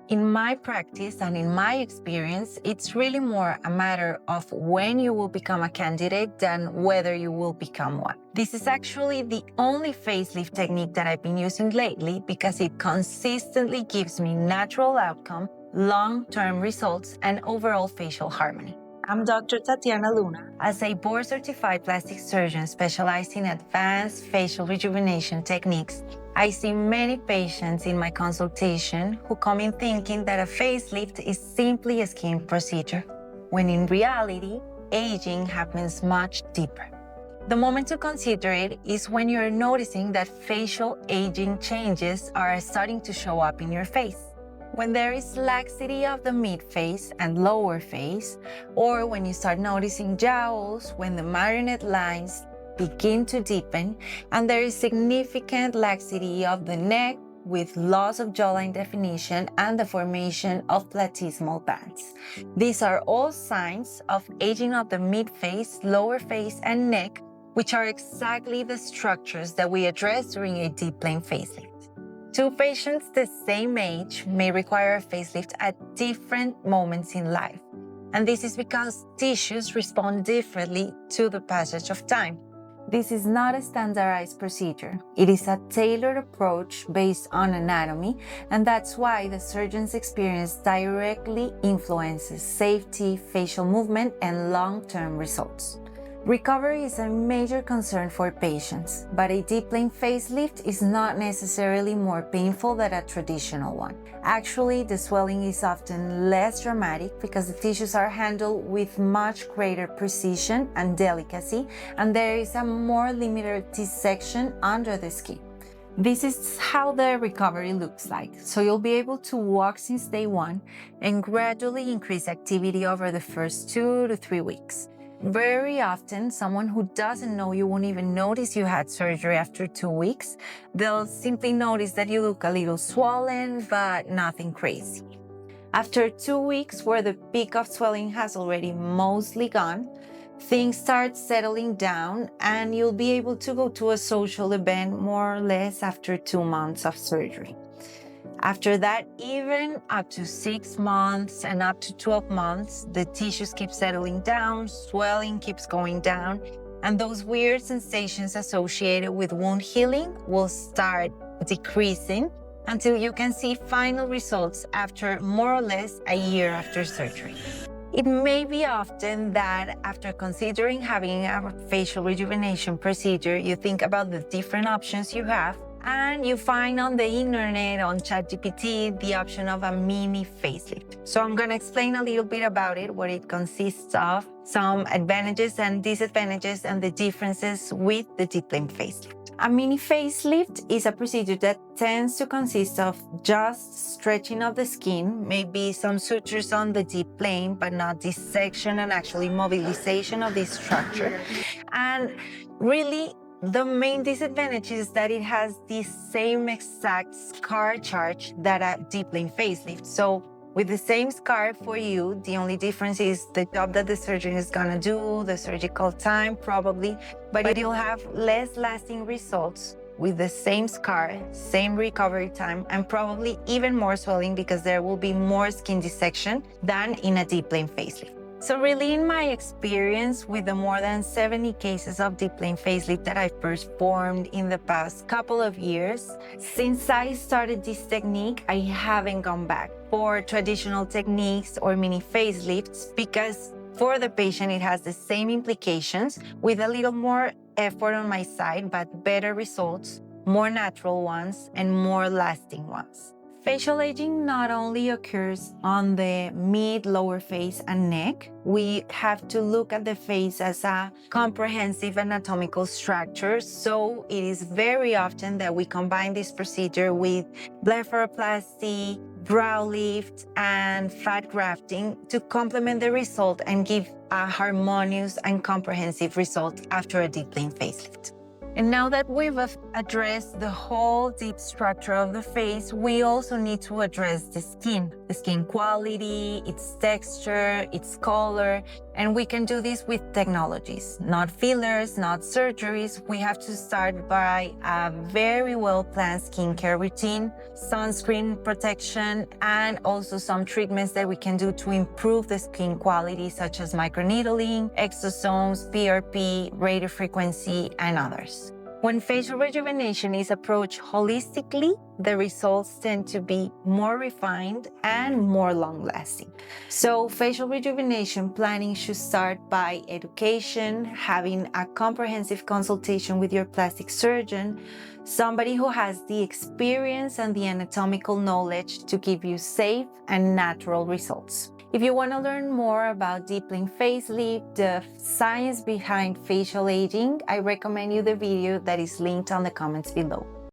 In my practice and in my experience, it's really more a matter of when you will become a candidate than whether you will become one. This is actually the only facelift technique that I've been using lately because it consistently gives me natural outcome, long-term results, and overall facial harmony. I'm Dr. Tatiana Luna. As a board-certified plastic surgeon specialized in advanced facial rejuvenation techniques, I see many patients in my consultation who come in thinking that a facelift is simply a skin procedure, when in reality, aging happens much deeper. The moment to consider it is when you're noticing that facial aging changes are starting to show up in your face. When there is laxity of the mid-face and lower face, or when you start noticing jowls, when the marionette lines begin to deepen, and there is significant laxity of the neck with loss of jawline definition and the formation of platysmal bands. These are all signs of aging of the mid-face, lower face, and neck, which are exactly the structures that we address during a deep plane facelift. Two patients the same age may require a facelift at different moments in life, and this is because tissues respond differently to the passage of time. This is not a standardized procedure. It is a tailored approach based on anatomy, and that's why the surgeon's experience directly influences safety, facial movement, and long-term results. Recovery is a major concern for patients, but a deep plane facelift is not necessarily more painful than a traditional one. Actually, the swelling is often less dramatic because the tissues are handled with much greater precision and delicacy, and there is a more limited dissection under the skin. This is how the recovery looks like. So you'll be able to walk since day one and gradually increase activity over the first 2 to 3 weeks. Very often, someone who doesn't know you won't even notice you had surgery after 2 weeks. They'll simply notice that you look a little swollen, but nothing crazy. After 2 weeks, where the peak of swelling has already mostly gone, things start settling down and you'll be able to go to a social event more or less after 2 months of surgery. After that, even up to 6 months and up to 12 months, the tissues keep settling down, swelling keeps going down, and those weird sensations associated with wound healing will start decreasing until you can see final results after more or less a year after surgery. It may be often that after considering having a facial rejuvenation procedure, you think about the different options you have, and you find on the internet, on ChatGPT, the option of a mini facelift. So I'm going to explain a little bit about it, what it consists of, some advantages and disadvantages, and the differences with the deep plane facelift. A mini facelift is a procedure that tends to consist of just stretching of the skin, maybe some sutures on the deep plane, but not dissection and actually mobilization of this structure. And really, the main disadvantage is that it has the same exact scar charge that a deep plane facelift. So with the same scar for you, the only difference is the job that the surgeon is gonna do, the surgical time probably, but you'll have less lasting results with the same scar, same recovery time, and probably even more swelling because there will be more skin dissection than in a deep plane facelift. So really, in my experience with the more than 70 cases of deep plane facelift that I've performed in the past couple of years, since I started this technique, I haven't gone back for traditional techniques or mini facelifts because for the patient, it has the same implications with a little more effort on my side, but better results, more natural ones, and more lasting ones. Facial aging not only occurs on the mid, lower face, and neck. We have to look at the face as a comprehensive anatomical structure, so it is very often that we combine this procedure with blepharoplasty, brow lift, and fat grafting to complement the result and give a harmonious and comprehensive result after a deep plane facelift. And now that we've addressed the whole deep structure of the face, we also need to address the skin quality, its texture, its color, and we can do this with technologies, not fillers, not surgeries. We have to start by a very well-planned skincare routine, sunscreen protection, and also some treatments that we can do to improve the skin quality, such as microneedling, exosomes, PRP, radiofrequency, and others. When facial rejuvenation is approached holistically, the results tend to be more refined and more long-lasting. So facial rejuvenation planning should start by education, having a comprehensive consultation with your plastic surgeon, somebody who has the experience and the anatomical knowledge to give you safe and natural results. If you want to learn more about deep plane facelift, the science behind facial aging, I recommend you the video that is linked on the comments below.